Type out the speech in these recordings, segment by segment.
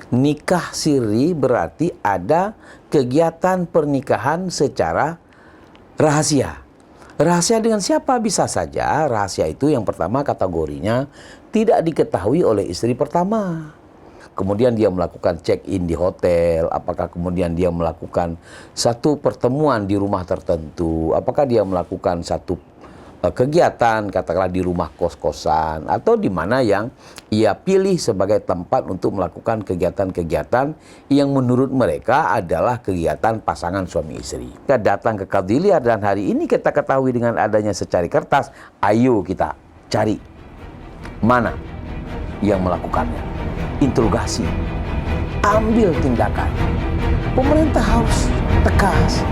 Nikah siri berarti ada kegiatan pernikahan secara rahasia. Rahasia dengan siapa? Bisa saja rahasia itu yang pertama kategorinya tidak diketahui oleh istri pertama. Kemudian dia melakukan check-in di hotel, apakah kemudian dia melakukan satu pertemuan di rumah tertentu, apakah dia melakukan satu kegiatan katakanlah di rumah kos-kosan atau di mana yang ia pilih sebagai tempat untuk melakukan kegiatan-kegiatan yang menurut mereka adalah kegiatan pasangan suami istri. Kita datang ke Qadhiliyah dan hari ini kita ketahui dengan adanya secari kertas, ayo kita cari mana yang melakukannya. Interogasi, ambil tindakan. Pemerintah harus tegas.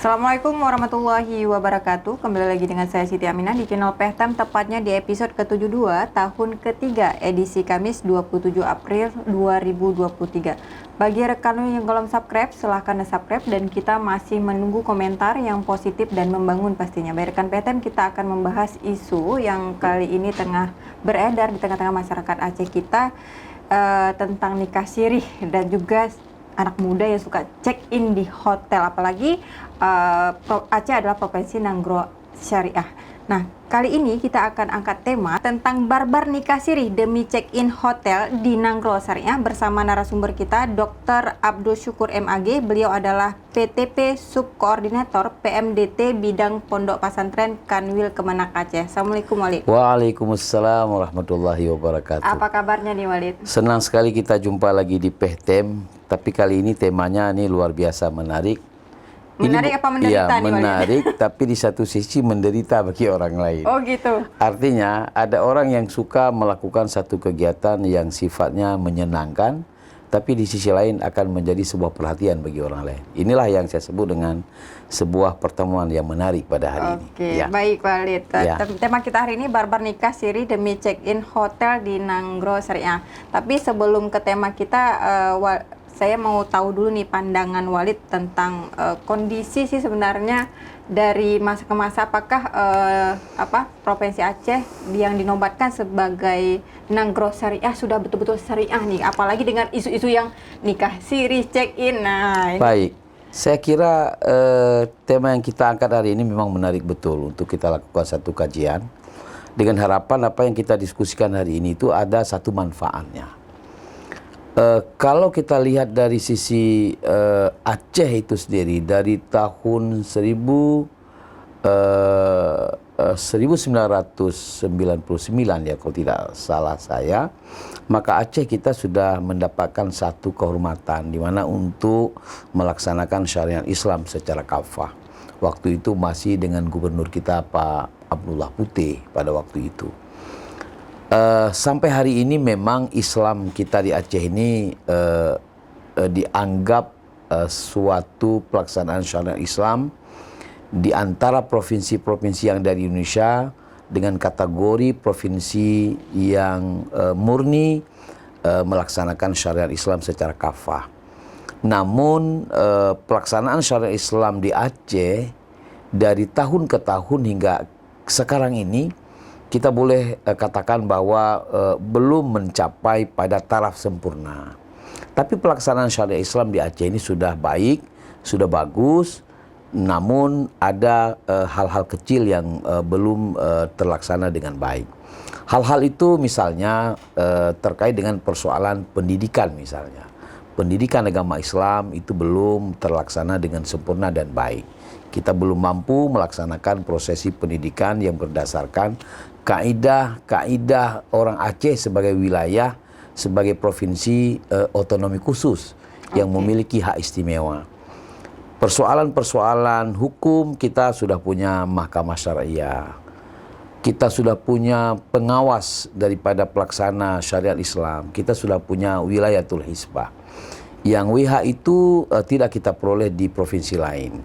Assalamualaikum warahmatullahi wabarakatuh. Kembali lagi dengan saya Siti Aminah di channel PehTem, tepatnya di episode ke-72 tahun ketiga edisi Kamis 27 April 2023. Bagi rekan yang belum subscribe, silahkan subscribe dan kita masih menunggu komentar yang positif dan membangun pastinya. Bagi rekan PehTem, kita akan membahas isu yang kali ini tengah beredar di tengah-tengah masyarakat Aceh kita tentang nikah siri dan juga anak muda yang suka check-in di hotel, apalagi Aceh adalah provinsi Nanggro Syariah. Nah, kali ini kita akan angkat tema tentang barbar nikah siri demi check-in hotel di Nanggro Syariah bersama narasumber kita Dr. Abdul Syukur MAG. Beliau adalah PTP Subkoordinator PMDT Bidang Pondok Pesantren Kanwil Kemenak Aceh. Assalamualaikum Walid. Waalaikumsalam warahmatullahi wabarakatuh. Apa kabarnya nih Walid? Senang sekali kita jumpa lagi di PehTem, tapi kali ini temanya nih luar biasa menarik. Menarik apa menderita nih Walid? Menarik, tapi di satu sisi menderita bagi orang lain. Oh gitu. Artinya ada orang yang suka melakukan satu kegiatan yang sifatnya menyenangkan, tapi di sisi lain akan menjadi sebuah perhatian bagi orang lain. Inilah yang saya sebut dengan sebuah pertemuan yang menarik pada hari ini. Oke, baik Walid. Ya. Tema kita hari ini barbar nikah siri demi check-in hotel di Nanggro Syariah. Tapi sebelum ke tema kita, saya mau tahu dulu nih pandangan Walid tentang kondisi sih sebenarnya dari masa ke masa, apakah Provinsi Aceh yang dinobatkan sebagai Nanggro Syariah sudah betul-betul syariah nih, apalagi dengan isu-isu yang nikah siri, check-in. Nah, ini. Baik, saya kira tema yang kita angkat hari ini memang menarik betul untuk kita lakukan satu kajian dengan harapan apa yang kita diskusikan hari ini itu ada satu manfaatnya. Kalau kita lihat dari sisi Aceh itu sendiri, dari tahun 1999 ya kalau tidak salah saya, maka Aceh kita sudah mendapatkan satu kehormatan di mana untuk melaksanakan syariat Islam secara kafah. Waktu itu masih dengan gubernur kita Pak Abdullah Putih pada waktu itu. Sampai hari ini memang Islam kita di Aceh ini dianggap suatu pelaksanaan syariat Islam di antara provinsi-provinsi yang dari Indonesia dengan kategori provinsi yang murni melaksanakan syariat Islam secara kafah. Namun pelaksanaan syariat Islam di Aceh dari tahun ke tahun hingga sekarang ini kita boleh katakan bahwa belum mencapai pada taraf sempurna. Tapi pelaksanaan syariat Islam di Aceh ini sudah baik, sudah bagus, namun ada hal-hal kecil yang belum terlaksana dengan baik. Hal-hal itu misalnya terkait dengan persoalan pendidikan misalnya. Pendidikan agama Islam itu belum terlaksana dengan sempurna dan baik. Kita belum mampu melaksanakan prosesi pendidikan yang berdasarkan kaidah orang Aceh sebagai wilayah, sebagai provinsi otonomi khusus yang memiliki hak istimewa. Persoalan-persoalan hukum kita sudah punya mahkamah syariah. Kita sudah punya pengawas daripada pelaksana syariat Islam. Kita sudah punya wilayatul hisbah. Yang WH itu tidak kita peroleh di provinsi lain.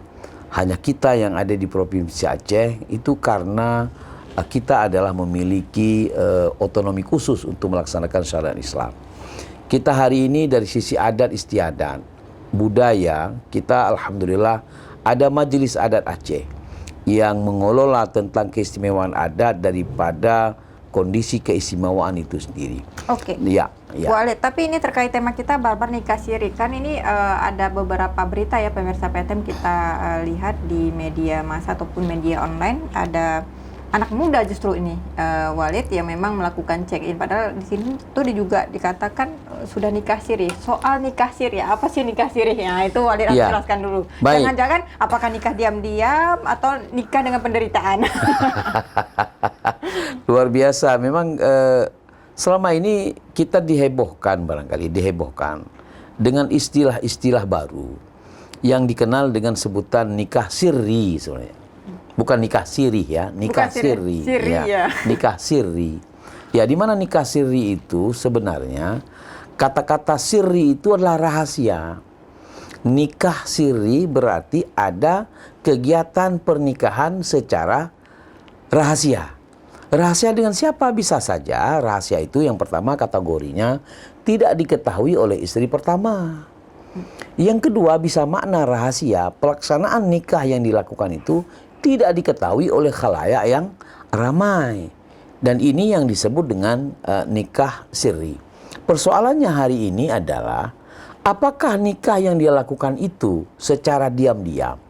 Hanya kita yang ada di provinsi Aceh itu karena kita adalah memiliki otonomi khusus untuk melaksanakan syariat Islam. Kita hari ini dari sisi adat istiadat, budaya, kita alhamdulillah ada Majelis Adat Aceh yang mengelola tentang keistimewaan adat daripada kondisi keistimewaan itu sendiri. Oke. Ya, Bu Alid, tapi ini terkait tema kita barbar nikah siri. Kan ini ada beberapa berita ya pemirsa PTM kita lihat di media massa ataupun media online, ada anak muda justru ini Walid yang memang melakukan check-in, padahal di sini tuh juga dikatakan sudah nikah siri. Soal nikah siri, apa sih nikah siri? Ya itu Walid harus jelaskan dulu. Baik. Jangan-jangan apakah nikah diam-diam atau nikah dengan penderitaan? Luar biasa, memang selama ini kita dihebohkan dengan istilah-istilah baru yang dikenal dengan sebutan nikah siri sebenarnya. Bukan nikah siri ya, nikah siri. Ya. Nikah siri. Ya, di mana nikah siri itu sebenarnya kata-kata siri itu adalah rahasia. Nikah siri berarti ada kegiatan pernikahan secara rahasia. Rahasia dengan siapa? Bisa saja rahasia itu yang pertama kategorinya tidak diketahui oleh istri pertama. Yang kedua bisa makna rahasia pelaksanaan nikah yang dilakukan itu tidak diketahui oleh khalayak yang ramai. Dan ini yang disebut dengan nikah siri. Persoalannya hari ini adalah apakah nikah yang dia lakukan itu secara diam-diam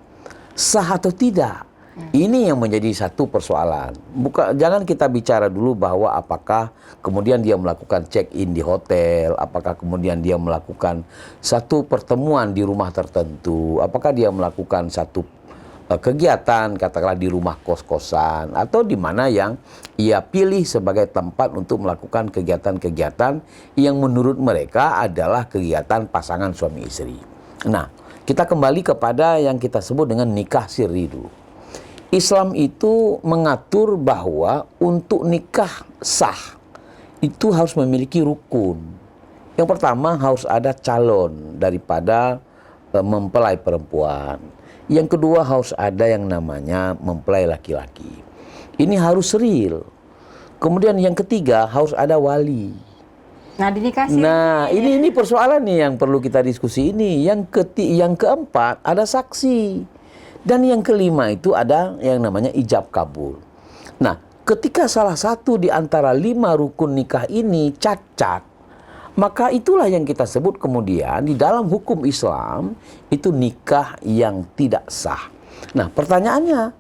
sah atau tidak? Ini yang menjadi satu persoalan. Jangan kita bicara dulu bahwa apakah kemudian dia melakukan check-in di hotel, apakah kemudian dia melakukan satu pertemuan di rumah tertentu, apakah dia melakukan satu kegiatan katakanlah di rumah kos-kosan atau di mana yang ia pilih sebagai tempat untuk melakukan kegiatan-kegiatan yang menurut mereka adalah kegiatan pasangan suami istri. Nah, kita kembali kepada yang kita sebut dengan nikah siri dulu. Islam itu mengatur bahwa untuk nikah sah itu harus memiliki rukun. Yang pertama harus ada calon daripada mempelai perempuan. Yang kedua harus ada yang namanya mempelai laki-laki. Ini harus real. Kemudian yang ketiga harus ada wali. Nah, dinikah siri. Nah, ini persoalan nih yang perlu kita diskusi ini. Yang keempat ada saksi. Dan yang kelima itu ada yang namanya ijab kabul. Nah, ketika salah satu di antara 5 rukun nikah ini cacat, maka itulah yang kita sebut kemudian di dalam hukum Islam itu nikah yang tidak sah. Nah, pertanyaannya,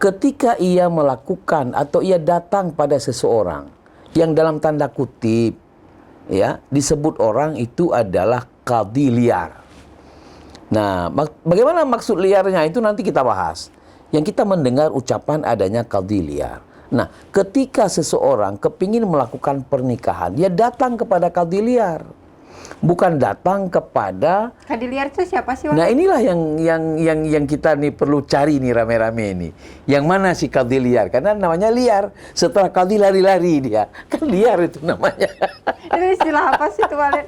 ketika ia melakukan atau ia datang pada seseorang yang dalam tanda kutip ya disebut orang itu adalah qadhi liar. Nah, bagaimana maksud liarnya itu nanti kita bahas. Yang kita mendengar ucapan adanya qadhi liar. Nah, ketika seseorang kepingin melakukan pernikahan, dia datang kepada qadhi liar. Bukan datang kepada qadhi liar itu siapa sih? Nah, inilah yang kita nih perlu cari nih rame-rame ini. Yang mana si qadhi liar? Karena namanya liar. Setelah qadhi lari-lari dia. Kan liar itu namanya. Itu istilah apa sih itu, Walid?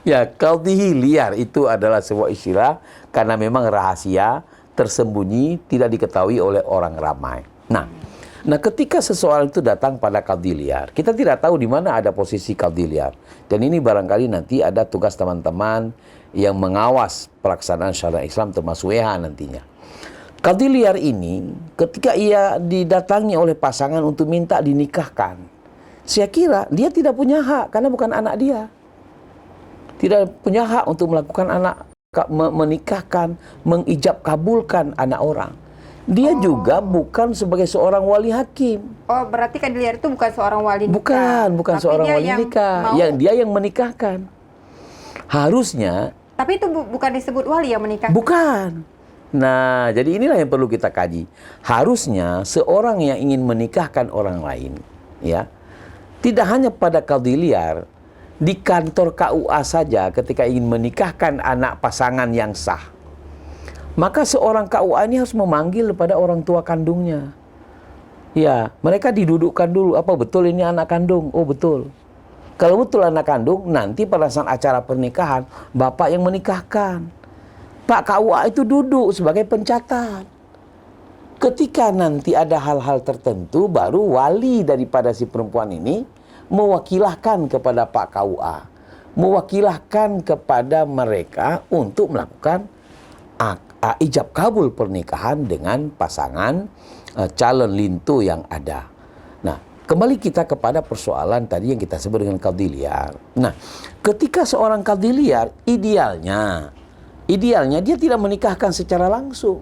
Ya, qadhi liar itu adalah sebuah istilah karena memang rahasia, tersembunyi, tidak diketahui oleh orang ramai. Nah, ketika seseorang itu datang pada qadhi liar, kita tidak tahu di mana ada posisi qadhi liar. Dan ini barangkali nanti ada tugas teman-teman yang mengawas pelaksanaan syariat Islam termasuk WH nantinya. Qadhi liar ini ketika ia didatangi oleh pasangan untuk minta dinikahkan, saya kira dia tidak punya hak karena bukan anak dia. Tidak punya hak untuk melakukan menikahkan, mengijab kabulkan anak orang. Dia juga bukan sebagai seorang wali hakim. Oh, berarti qadhi liar itu bukan seorang wali nikah. Bukan seorang wali nikah. Yang dia yang menikahkan. Harusnya. Tapi itu bukan disebut wali yang menikahkan. Bukan. Nah, jadi inilah yang perlu kita kaji. Harusnya seorang yang ingin menikahkan orang lain, ya, tidak hanya pada qadhi liar, di kantor KUA saja ketika ingin menikahkan anak pasangan yang sah, maka seorang KUA ini harus memanggil pada orang tua kandungnya. Ya, mereka didudukkan dulu. Apa betul ini anak kandung? Oh, betul. Kalau betul anak kandung, nanti pada saat acara pernikahan, bapak yang menikahkan. Pak KUA itu duduk sebagai pencatat. Ketika nanti ada hal-hal tertentu, baru wali daripada si perempuan ini mewakilkan kepada Pak KUA, mewakilkan kepada mereka untuk melakukan ijab kabul pernikahan dengan pasangan calon lintu yang ada. Nah, kembali kita kepada persoalan tadi yang kita sebut dengan qadhi liar. Nah, ketika seorang qadhi liar, idealnya dia tidak menikahkan secara langsung.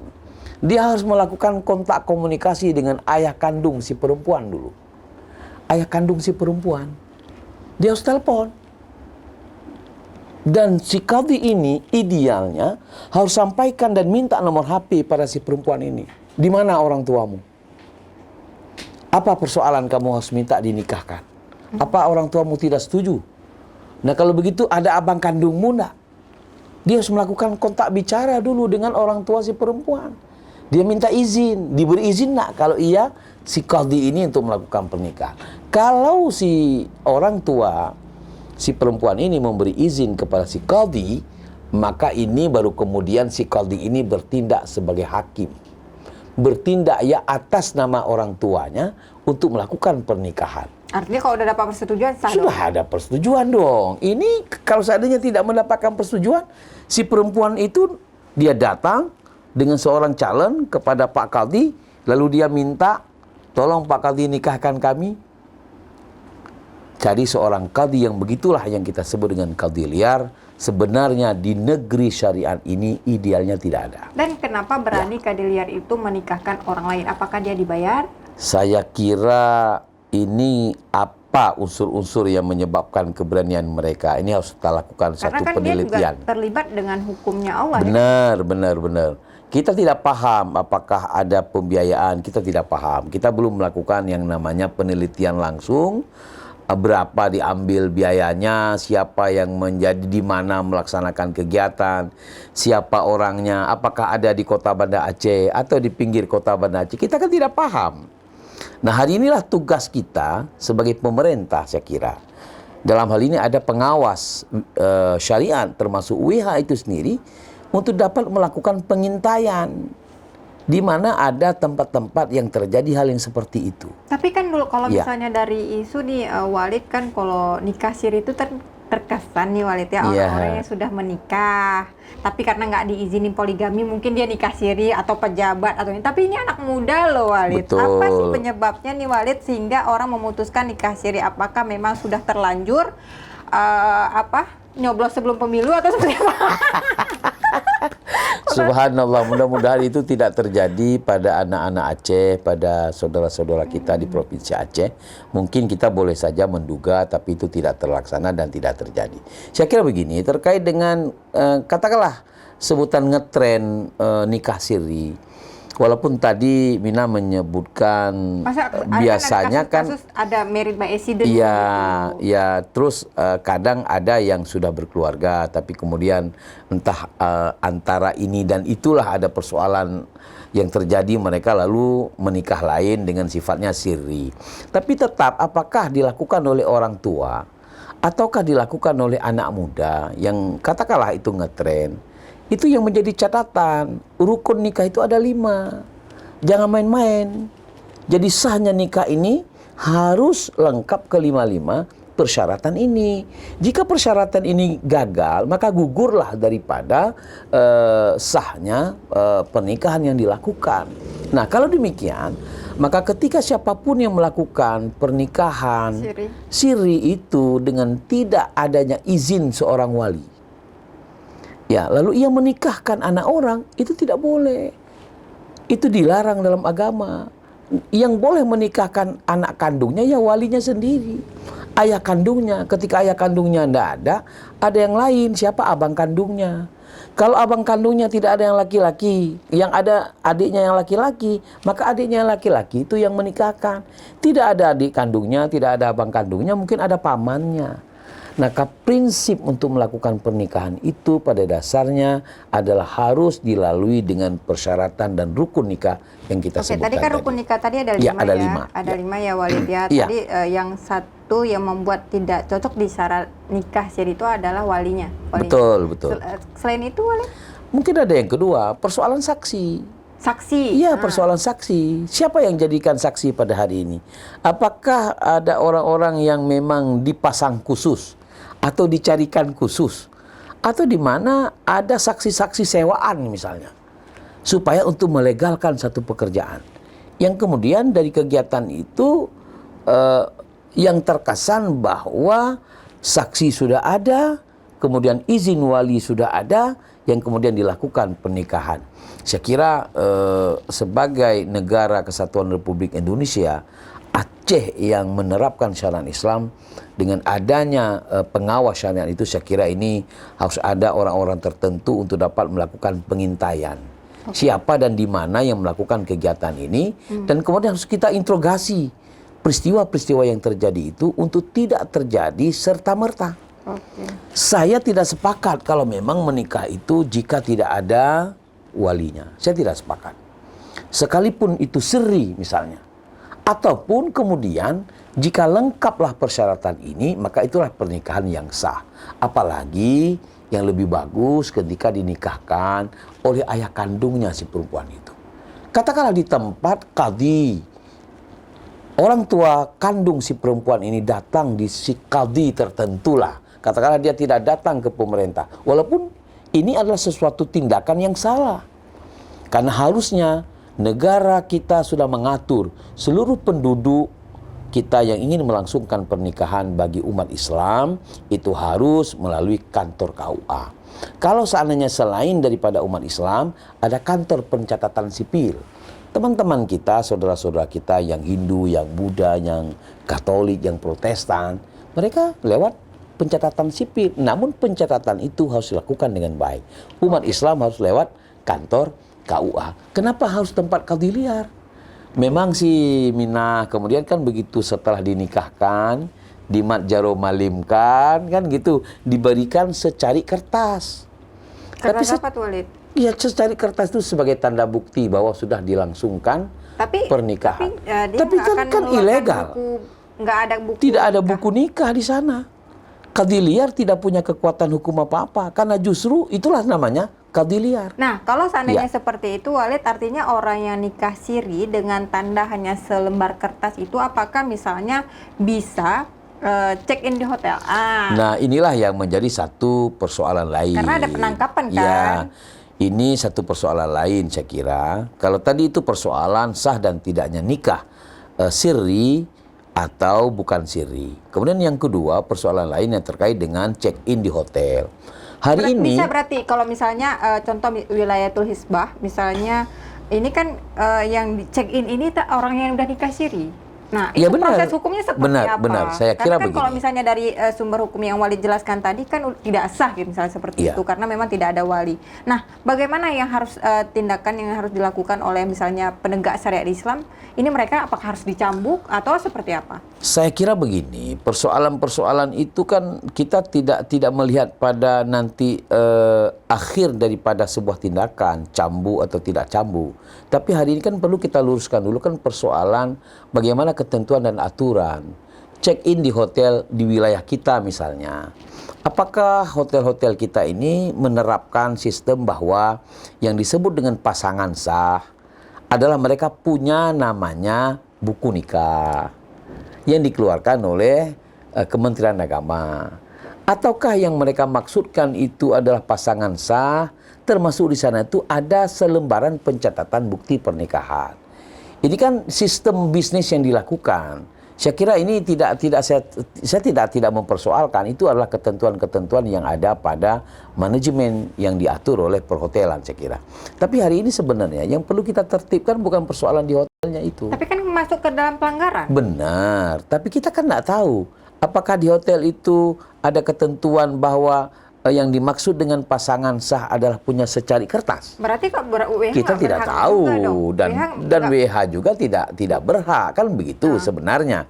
Dia harus melakukan kontak komunikasi dengan ayah kandung si perempuan dulu. Ayah kandung si perempuan. Dia harus telepon. Dan si qadhi ini idealnya harus sampaikan dan minta nomor HP pada si perempuan ini. Di mana orang tuamu? Apa persoalan kamu harus minta dinikahkan? Apa orang tuamu tidak setuju? Nah, kalau begitu ada abang kandungmu enggak? Dia harus melakukan kontak bicara dulu dengan orang tua si perempuan. Dia minta izin, diberi izin enggak kalau iya si qadhi ini untuk melakukan pernikahan. Kalau si orang tua si perempuan ini memberi izin kepada si qadhi, maka ini baru kemudian si qadhi ini bertindak sebagai hakim. Bertindak ya atas nama orang tuanya untuk melakukan pernikahan. Artinya kalau udah dapat persetujuan sah dong? Sudah ada persetujuan dong. Ini kalau seandainya tidak mendapatkan persetujuan, si perempuan itu dia datang dengan seorang calon kepada Pak Qadhi, lalu dia minta, tolong Pak Qadhi nikahkan kami. Jadi seorang qadhi yang begitulah yang kita sebut dengan qadhi liar. Sebenarnya di negeri syariat ini idealnya tidak ada. Dan kenapa berani qadhi liar itu menikahkan orang lain? Apakah dia dibayar? Saya kira ini apa unsur-unsur yang menyebabkan keberanian mereka. Ini harus kita lakukan Karena satu kan penelitian. dia juga terlibat dengan hukumnya Allah. Benar. Kita tidak paham apakah ada pembiayaan. Kita tidak paham. Kita belum melakukan yang namanya penelitian langsung. Berapa diambil biayanya, siapa yang menjadi di mana melaksanakan kegiatan, siapa orangnya, apakah ada di kota Banda Aceh atau di pinggir kota Banda Aceh. Kita kan tidak paham. Nah, hari inilah tugas kita sebagai pemerintah, saya kira. Dalam hal ini ada pengawas syariat termasuk WH itu sendiri untuk dapat melakukan pengintaian di mana ada tempat-tempat yang terjadi hal yang seperti itu. Tapi kan dulu kalau Ya. misalnya dari isu nih Walid, kan kalau nikah siri itu terkesan nih Walid ya, Iya. orang-orang yang sudah menikah tapi karena nggak diizinin poligami mungkin dia nikah siri atau pejabat atau ini. Tapi ini anak muda loh Walid. Betul. Apa sih penyebabnya nih Walid sehingga orang memutuskan nikah siri? Apakah memang sudah terlanjur nyoblos sebelum pemilu atau seperti apa? Subhanallah, mudah-mudahan itu tidak terjadi pada anak-anak Aceh, pada saudara-saudara kita di Provinsi Aceh. Mungkin kita boleh saja menduga, tapi itu tidak terlaksana dan tidak terjadi. Saya kira begini, terkait dengan katakanlah sebutan ngetren nikah siri. Walaupun tadi Mina menyebutkan Masa biasanya ada kasus ada married by accident iya, gitu. ya terus kadang ada yang sudah berkeluarga tapi kemudian entah antara ini dan itulah ada persoalan yang terjadi, mereka lalu menikah lain dengan sifatnya sirri. Tapi tetap apakah dilakukan oleh orang tua ataukah dilakukan oleh anak muda yang katakanlah itu ngetren. Itu yang menjadi catatan. Rukun nikah itu ada 5. Jangan main-main. Jadi sahnya nikah ini harus lengkap ke-5 persyaratan ini. Jika persyaratan ini gagal, maka gugurlah daripada sahnya pernikahan yang dilakukan. Nah, kalau demikian, maka ketika siapapun yang melakukan pernikahan siri itu dengan tidak adanya izin seorang wali, ya, lalu ia menikahkan anak orang, itu tidak boleh. Itu dilarang dalam agama. Yang boleh menikahkan anak kandungnya ya walinya sendiri. Ayah kandungnya, ketika ayah kandungnya tidak ada yang lain, siapa? Abang kandungnya. Kalau abang kandungnya tidak ada yang laki-laki, yang ada adiknya yang laki-laki, maka adiknya yang laki-laki itu yang menikahkan. Tidak ada adik kandungnya, tidak ada abang kandungnya, mungkin ada pamannya. Nah, prinsip untuk melakukan pernikahan itu pada dasarnya adalah harus dilalui dengan persyaratan dan rukun nikah yang kita sebutkan tadi kan rukun nikah tadi ada 5 ya. Ada 5. Ada 5 ya Walid ya. Ya. Tadi yang satu yang membuat tidak cocok di syarat nikah siri itu adalah walinya. Betul. Selain itu Walid? Mungkin ada yang kedua, persoalan saksi. Saksi? Iya, persoalan saksi. Siapa yang jadikan saksi pada hari ini? Apakah ada orang-orang yang memang dipasang khusus atau dicarikan khusus, atau di mana ada saksi-saksi sewaan misalnya, supaya untuk melegalkan satu pekerjaan. Yang kemudian dari kegiatan itu yang terkesan bahwa saksi sudah ada, kemudian izin wali sudah ada, yang kemudian dilakukan pernikahan. Saya kira sebagai negara kesatuan Republik Indonesia, Aceh yang menerapkan syariat Islam dengan adanya pengawas syariat itu, saya kira ini harus ada orang-orang tertentu untuk dapat melakukan pengintaian. Siapa dan di mana yang melakukan kegiatan ini, dan kemudian harus kita interogasi peristiwa-peristiwa yang terjadi itu untuk tidak terjadi serta-merta. Saya tidak sepakat kalau memang menikah itu jika tidak ada walinya. Saya tidak sepakat. Sekalipun itu siri misalnya. Ataupun kemudian jika lengkaplah persyaratan ini, maka itulah pernikahan yang sah. Apalagi yang lebih bagus ketika dinikahkan oleh ayah kandungnya si perempuan itu. Katakanlah di tempat qadhi, orang tua kandung si perempuan ini datang di si qadhi tertentu lah. Katakanlah dia tidak datang ke pemerintah. Walaupun ini adalah sesuatu tindakan yang salah. Karena harusnya negara kita sudah mengatur seluruh penduduk kita yang ingin melangsungkan pernikahan bagi umat Islam itu harus melalui kantor KUA. Kalau seandainya selain daripada umat Islam, ada kantor pencatatan sipil. Teman-teman kita, saudara-saudara kita yang Hindu, yang Buddha, yang Katolik, yang Protestan, mereka lewat pencatatan sipil. Namun pencatatan itu harus dilakukan dengan baik. Umat Islam harus lewat kantor KUA. Kenapa harus tempat qadhi liar? Memang si Minah kemudian kan begitu setelah dinikahkan, dimatjaromalimkan, kan gitu, diberikan secari kertas. Kertas apa tuh, Walid? Ya, secari kertas itu sebagai tanda bukti bahwa sudah dilangsungkan pernikahan. Tapi kan ilegal. Nggak ada buku. Tidak ada buku nikah di sana. Qadhi liar tidak punya kekuatan hukum apa-apa, karena justru itulah namanya qadhi liar. Nah, kalau seandainya seperti itu, Walid, artinya orang yang nikah siri dengan tanda hanya selembar kertas itu, apakah misalnya bisa check in di hotel? Nah, inilah yang menjadi satu persoalan lain. Karena ada penangkapan kan? Ya, ini satu persoalan lain saya kira. Kalau tadi itu persoalan sah dan tidaknya nikah siri atau bukan siri. Kemudian yang kedua, persoalan lain yang terkait dengan check in di hotel. Hari ini bisa berarti kalau misalnya contoh wilayatul hisbah, misalnya ini kan yang check in ini orang yang udah nikah siri. Nah, ya, itu benar. proses hukumnya seperti apa? Benar. Saya kira kan begini. kalau misalnya dari sumber hukum yang Walid jelaskan tadi kan tidak sah gitu misalnya seperti itu karena memang tidak ada wali. Nah, bagaimana yang harus tindakan yang harus dilakukan oleh misalnya penegak syariat Islam? Ini mereka apakah harus dicambuk atau seperti apa? Saya kira begini, persoalan-persoalan itu kan kita tidak melihat pada nanti akhir daripada sebuah tindakan, cambu atau tidak cambu. Tapi hari ini kan perlu kita luruskan dulu kan persoalan bagaimana ketentuan dan aturan. Check-in di hotel di wilayah kita misalnya. Apakah hotel-hotel kita ini menerapkan sistem bahwa yang disebut dengan pasangan sah adalah mereka punya namanya buku nikah yang dikeluarkan oleh Kementerian Agama. Ataukah yang mereka maksudkan itu adalah pasangan sah, termasuk di sana itu ada selembaran pencatatan bukti pernikahan. Ini kan sistem bisnis yang dilakukan. Saya kira ini saya tidak mempersoalkan, itu adalah ketentuan-ketentuan yang ada pada manajemen yang diatur oleh perhotelan saya kira. Tapi hari ini sebenarnya yang perlu kita tertibkan bukan persoalan di hotelnya itu. Tapi kan masuk ke dalam pelanggaran. Benar, tapi kita kan tidak tahu apakah di hotel itu ada ketentuan bahwa yang dimaksud dengan pasangan sah adalah punya secari kertas. Berarti WH kita tidak tahu dan WH juga tidak berhak kan begitu sebenarnya.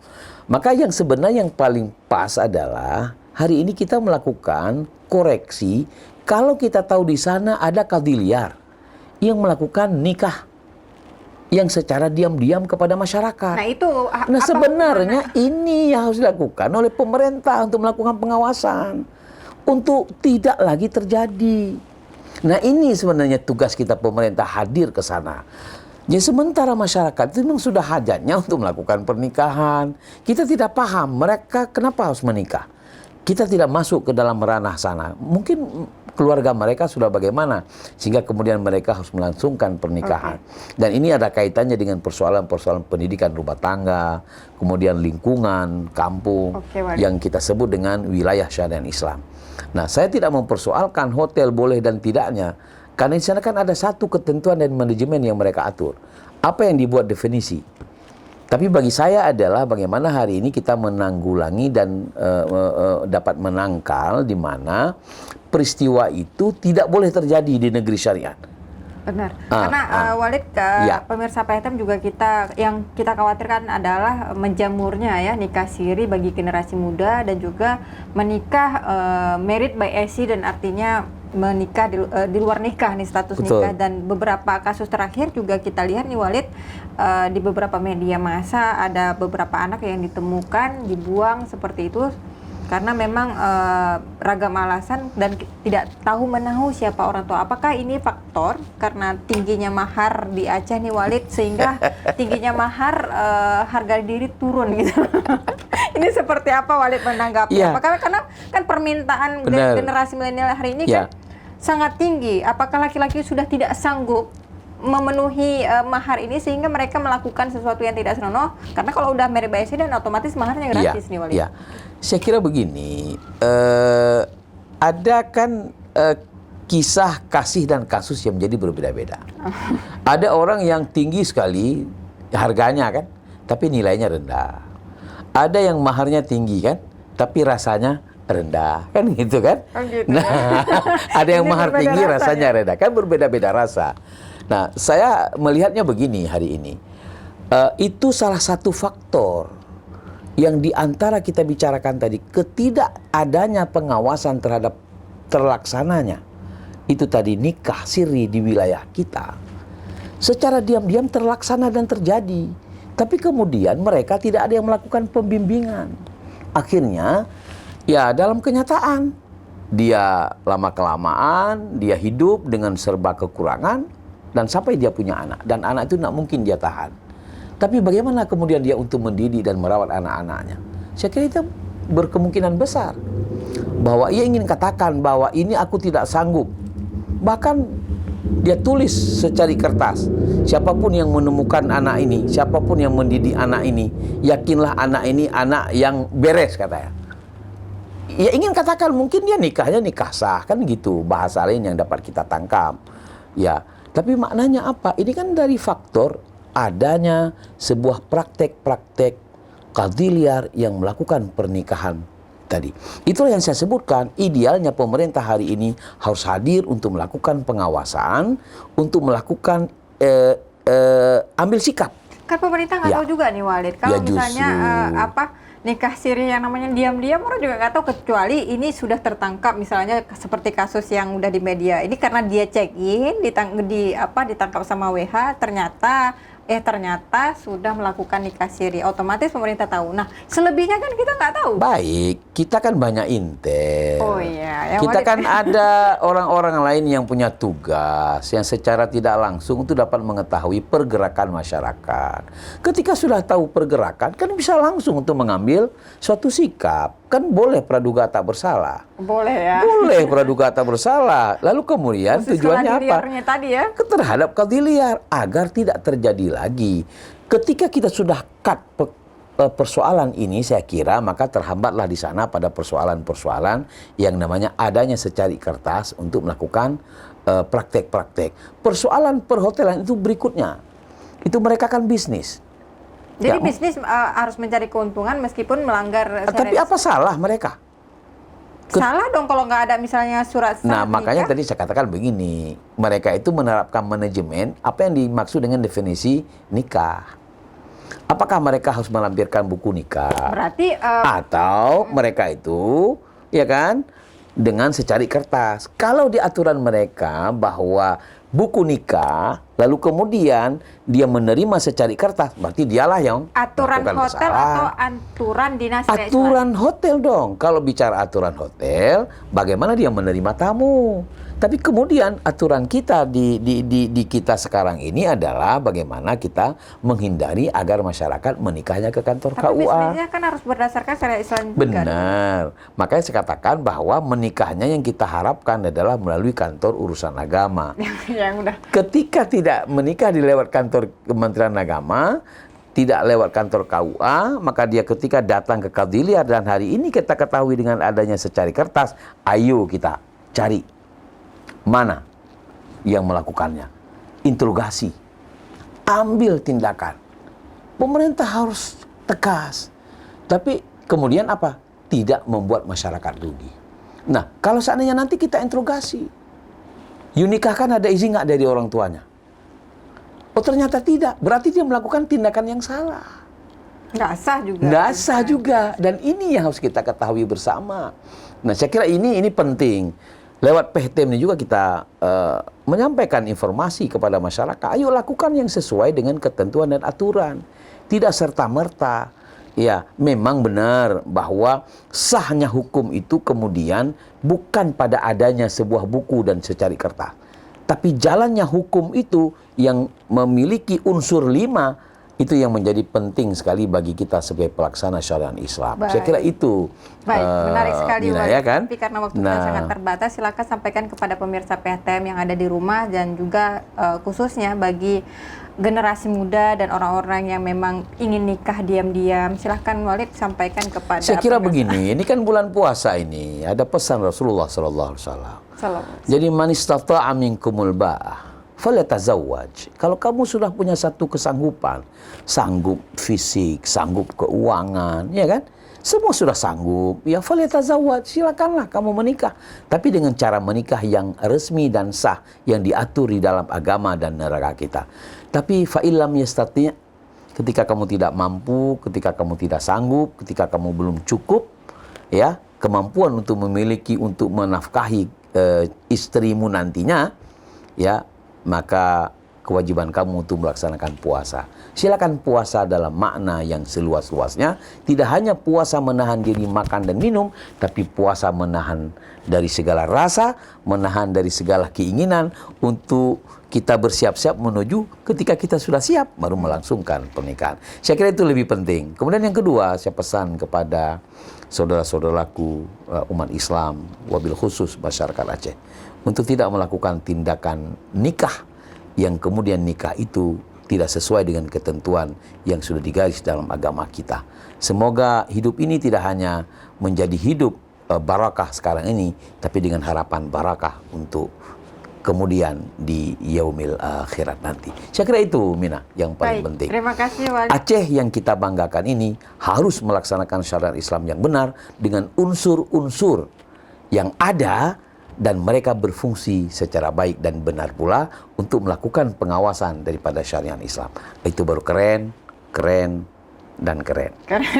Maka yang sebenarnya yang paling pas adalah hari ini kita melakukan koreksi kalau kita tahu di sana ada qadhi liar yang melakukan nikah yang secara diam-diam kepada masyarakat. Nah itu sebenarnya ini yang harus dilakukan oleh pemerintah untuk melakukan pengawasan untuk tidak lagi terjadi. Nah ini sebenarnya tugas kita pemerintah hadir ke sana. Jadi sementara masyarakat itu memang sudah hajatnya untuk melakukan pernikahan. Kita tidak paham mereka kenapa harus menikah. Kita tidak masuk ke dalam ranah sana. Mungkin keluarga mereka sudah bagaimana, sehingga kemudian mereka harus melangsungkan pernikahan. Dan ini ada kaitannya dengan persoalan-persoalan pendidikan rumah tangga, kemudian lingkungan, kampung, yang kita sebut dengan wilayah syariat Islam. Nah, saya tidak mempersoalkan hotel boleh dan tidaknya, karena di sana kan ada satu ketentuan dan manajemen yang mereka atur. Apa yang dibuat definisi? Tapi bagi saya adalah bagaimana hari ini kita menanggulangi dan dapat menangkal di mana peristiwa itu tidak boleh terjadi di negeri syariat. Benar. Karena Walid, pemirsa PHTM juga yang kita khawatirkan adalah menjamurnya ya nikah siri bagi generasi muda dan juga menikah married by AC, dan artinya menikah di luar nikah nih, status nikah. Dan beberapa kasus terakhir juga kita lihat nih Walid, di beberapa media massa ada beberapa anak yang ditemukan dibuang seperti itu karena memang ragam alasan dan tidak tahu menahu siapa orang tua. Apakah ini faktor karena tingginya mahar di Aceh nih Walid, sehingga tingginya mahar harga diri turun gitu? Ini seperti apa Walid menanggapi? Apakah karena kan permintaan generasi milenial hari ini kan sangat tinggi, apakah laki-laki sudah tidak sanggup memenuhi mahar ini sehingga mereka melakukan sesuatu yang tidak senonoh? Karena kalau udah married by AC dan otomatis maharnya gratis nih Walid. Saya kira begini, ada kan kisah kasih dan kasus yang menjadi berbeda-beda. Ada orang yang tinggi sekali harganya kan, tapi nilainya rendah. Ada yang maharnya tinggi kan, tapi rasanya rendah, kan gitu kan? Ada yang mahar tinggi rasanya rendah, kan berbeda-beda rasa. Nah, saya melihatnya begini hari ini, itu salah satu faktor yang diantara kita bicarakan tadi, ketidakadanya pengawasan terhadap terlaksananya itu tadi nikah siri di wilayah kita. Secara diam-diam terlaksana dan terjadi, tapi kemudian mereka tidak ada yang melakukan pembimbingan. Akhirnya ya dalam kenyataan, dia lama-kelamaan, dia hidup dengan serba kekurangan, dan sampai dia punya anak. Dan anak itu tidak mungkin dia tahan. Tapi bagaimana kemudian dia untuk mendidik dan merawat anak-anaknya? Saya kira itu berkemungkinan besar bahwa ia ingin katakan bahwa ini aku tidak sanggup. Bahkan dia tulis secari kertas, siapapun yang menemukan anak ini, siapapun yang mendidik anak ini, yakinlah anak ini anak yang beres, katanya. Ya ingin katakan mungkin dia nikahnya nikah sah, kan gitu bahasa lain yang dapat kita tangkap. Ya, tapi maknanya apa? Ini kan dari faktor adanya sebuah praktek-praktek qadhi liar yang melakukan pernikahan tadi. Itulah yang saya sebutkan, idealnya pemerintah hari ini harus hadir untuk melakukan pengawasan, untuk melakukan ambil sikap. Kan pemerintah nggak tahu juga nih Walid, kalau misalnya nikah siri yang namanya diam-diam, orang juga nggak tahu, kecuali ini sudah tertangkap, misalnya seperti kasus yang udah di media ini karena dia check in ditangkap sama WH, ternyata sudah melakukan nikah siri, otomatis pemerintah tahu. Nah, selebihnya kan kita nggak tahu. Baik, kita kan banyak intel. Oh iya. Kita kan ada orang-orang lain yang punya tugas, yang secara tidak langsung itu dapat mengetahui pergerakan masyarakat. Ketika sudah tahu pergerakan, kan bisa langsung untuk mengambil suatu sikap. Kan boleh praduga tak bersalah. Boleh ya. Boleh praduga tak bersalah. Lalu kemudian tujuannya apa? Tadi ya. Terhadap qadhi liar, agar tidak terjadi lagi. Ketika kita sudah cut persoalan ini, saya kira maka terhambatlah di sana pada persoalan-persoalan yang namanya adanya secari kertas untuk melakukan praktek-praktek. Persoalan perhotelan itu berikutnya. Itu mereka kan bisnis. Jadi bisnis harus mencari keuntungan meskipun melanggar syariat. Tapi apa salah mereka? Salah dong kalau nggak ada misalnya surat sah. Nah, makanya tadi saya katakan begini, mereka itu menerapkan manajemen apa yang dimaksud dengan definisi nikah. Apakah mereka harus melampirkan buku nikah? Berarti atau mereka itu ya kan dengan secari kertas. Kalau di aturan mereka bahwa buku nikah, lalu kemudian dia menerima secari kertas, berarti dialah yang aturan hotel atau aturan dinas? Aturan hotel dong. Kalau bicara aturan hotel, bagaimana dia menerima tamu? Tapi kemudian aturan kita di kita sekarang ini adalah bagaimana kita menghindari agar masyarakat menikahnya ke kantor Tapi KUA. bisnisnya kan harus berdasarkan syariat Islam juga. Benar. Makanya saya katakan bahwa menikahnya yang kita harapkan adalah melalui kantor urusan agama. Yang udah. Ketika tidak menikah di lewat kantor Kementerian Agama, tidak lewat kantor KUA, maka dia ketika datang ke Kadiliar dan hari ini kita ketahui dengan adanya secari kertas, ayo kita cari mana yang melakukannya. Interogasi. Ambil tindakan. Pemerintah harus tegas. Tapi kemudian apa? Tidak membuat masyarakat rugi. Nah, kalau seandainya nanti kita interogasi, you nikahkan ada izin nggak dari orang tuanya? Oh ternyata tidak, berarti dia melakukan tindakan yang salah. Nggak sah juga. Nggak sah juga, dan ini yang harus kita ketahui bersama. Nah saya kira ini penting. Lewat PHTM ini juga kita menyampaikan informasi kepada masyarakat. Ayo lakukan yang sesuai dengan ketentuan dan aturan. Tidak serta-merta. Ya, memang benar bahwa sahnya hukum itu kemudian bukan pada adanya sebuah buku dan secari kertas. Tapi jalannya hukum itu yang memiliki unsur 5 itu yang menjadi penting sekali bagi kita sebagai pelaksana syariat Islam. Baik. Saya kira itu. Baik, menarik sekali Nina, Wali. ya kan? Tapi karena waktu kita sangat terbatas, silakan sampaikan kepada pemirsa PHTM yang ada di rumah dan juga khususnya bagi generasi muda dan orang-orang yang memang ingin nikah diam-diam. Silahkan Walid sampaikan kepada Saya kira pemirsa. begini, ini kan bulan puasa ini, ada pesan Rasulullah SAW. Salam. Jadi man istata'a minkumul ba'ah falyatazawwaj. Kalau kamu sudah punya satu kesanggupan, sanggup fisik, sanggup keuangan, ya kan? Semua sudah sanggup, ya falyatazawwaj, silakanlah kamu menikah. Tapi dengan cara menikah yang resmi dan sah, yang diatur di dalam agama dan negara kita. Tapi fa'ilam yastati', ketika kamu tidak mampu, ketika kamu tidak sanggup, ketika kamu belum cukup, ya, kemampuan untuk memiliki, untuk menafkahi istrimu nantinya, ya, maka kewajiban kamu untuk melaksanakan puasa. Silakan puasa dalam makna yang seluas-luasnya, tidak hanya puasa menahan diri makan dan minum, tapi puasa menahan dari segala rasa, menahan dari segala keinginan untuk kita bersiap-siap menuju ketika kita sudah siap baru melangsungkan pernikahan. Saya kira itu lebih penting. Kemudian yang kedua, saya pesan kepada saudara-saudaraku umat Islam, wabil khusus masyarakat Aceh, untuk tidak melakukan tindakan nikah yang kemudian nikah itu tidak sesuai dengan ketentuan yang sudah digaris dalam agama kita. Semoga hidup ini tidak hanya menjadi hidup barakah sekarang ini, tapi dengan harapan barakah untuk kemudian di yaumil akhirat nanti. Saya kira itu, Mina, yang paling penting. Terima kasih, Wali. Aceh yang kita banggakan ini harus melaksanakan syariat Islam yang benar dengan unsur-unsur yang ada dan mereka berfungsi secara baik dan benar pula untuk melakukan pengawasan daripada syariat Islam. Itu baru keren, dan keren.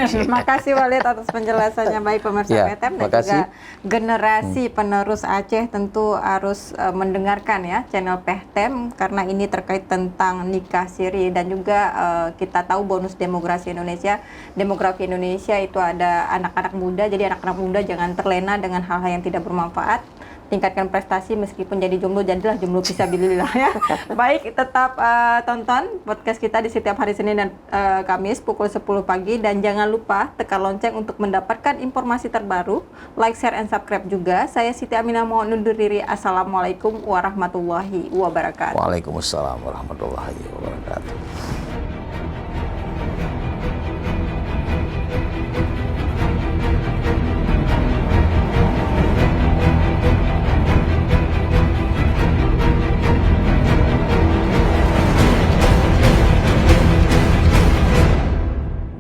Terima kasih Walid atas penjelasannya. Baik pemirsa Ya, PHTM dan makasih. juga generasi penerus Aceh tentu harus mendengarkan ya channel PHTM karena ini terkait tentang nikah siri dan juga kita tahu bonus demografi Indonesia itu ada anak-anak muda, jadi anak-anak muda jangan terlena dengan hal-hal yang tidak bermanfaat. Tingkatkan prestasi meskipun jadi jomblo, jadilah jomblo fisabilillah ya. Baik, tetap tonton podcast kita di setiap hari Senin dan Kamis pukul 10 pagi dan jangan lupa tekan lonceng untuk mendapatkan informasi terbaru. Like, share, and subscribe juga. Saya Siti Aminah mohon undur diri. Assalamualaikum warahmatullahi wabarakatuh. Waalaikumsalam warahmatullahi wabarakatuh.